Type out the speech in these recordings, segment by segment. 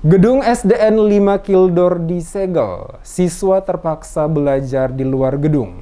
Gedung SDN 5 Kildor disegel, siswa terpaksa belajar di luar gedung.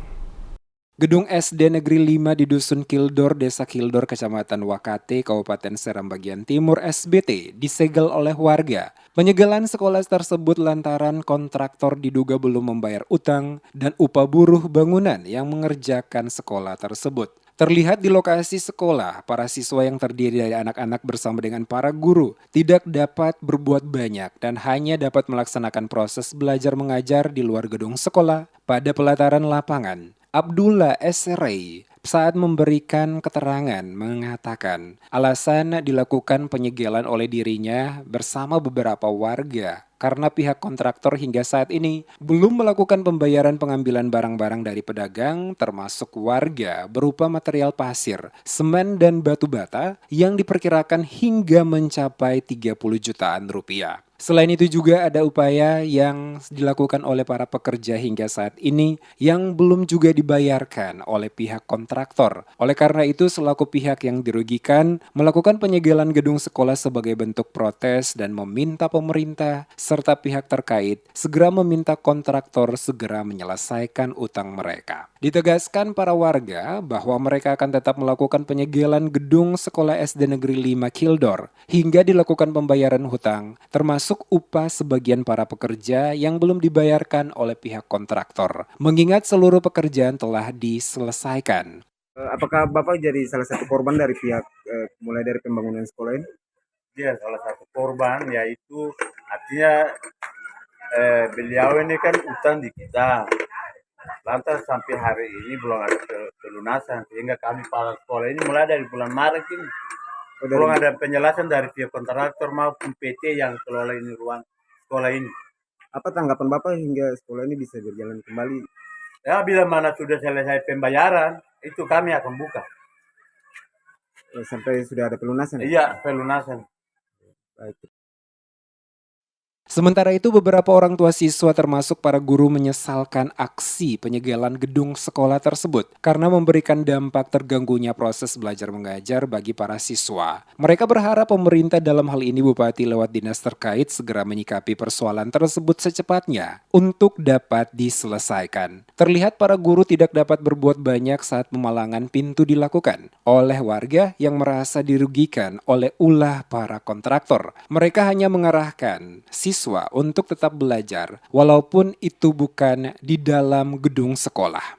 Gedung SD Negeri 5 di Dusun Kildor, Desa Kildor, Kecamatan Wakate, Kabupaten Seram bagian Timur SBT disegel oleh warga. Penyegelan sekolah tersebut lantaran kontraktor diduga belum membayar utang dan upah buruh bangunan yang mengerjakan sekolah tersebut. Terlihat di lokasi sekolah, para siswa yang terdiri dari anak-anak bersama dengan para guru tidak dapat berbuat banyak dan hanya dapat melaksanakan proses belajar mengajar di luar gedung sekolah pada pelataran lapangan. Abdullah Esrey saat memberikan keterangan mengatakan alasan dilakukan penyegelan oleh dirinya bersama beberapa warga karena pihak kontraktor hingga saat ini belum melakukan pembayaran pengambilan barang-barang dari pedagang termasuk warga berupa material pasir, semen dan batu bata yang diperkirakan hingga mencapai 30 jutaan rupiah. Selain itu juga ada upaya yang dilakukan oleh para pekerja hingga saat ini yang belum juga dibayarkan oleh pihak kontraktor. Oleh karena itu selaku pihak yang dirugikan melakukan penyegelan gedung sekolah sebagai bentuk protes dan meminta pemerintah serta pihak terkait segera meminta kontraktor segera menyelesaikan utang mereka. Ditegaskan para warga bahwa mereka akan tetap melakukan penyegelan gedung sekolah SD Negeri 5 Kildor hingga dilakukan pembayaran hutang termasuk upah sebagian para pekerja yang belum dibayarkan oleh pihak kontraktor, mengingat seluruh pekerjaan telah diselesaikan. Apakah Bapak jadi salah satu korban dari pihak mulai dari pembangunan sekolah ini? Dia salah satu korban, yaitu artinya beliau ini kan utang di kita. Lantas sampai hari ini belum ada pelunasan, sehingga kami para sekolah ini mulai dari bulan Maret ini belum ada penjelasan dari pihak kontraktor maupun PT yang kelola ini ruang sekolah ini. Apa tanggapan Bapak hingga sekolah ini bisa berjalan kembali? Ya, bila mana sudah selesai pembayaran, itu kami akan buka. Sampai sudah ada pelunasan? Iya, pelunasan. Baik. Sementara itu beberapa orang tua siswa termasuk para guru menyesalkan aksi penyegelan gedung sekolah tersebut karena memberikan dampak terganggunya proses belajar mengajar bagi para siswa. Mereka berharap pemerintah dalam hal ini bupati lewat dinas terkait segera menyikapi persoalan tersebut secepatnya untuk dapat diselesaikan. Terlihat para guru tidak dapat berbuat banyak saat pemalangan pintu dilakukan oleh warga yang merasa dirugikan oleh ulah para kontraktor. Mereka hanya mengarahkan siswa untuk tetap belajar, walaupun itu bukan di dalam gedung sekolah.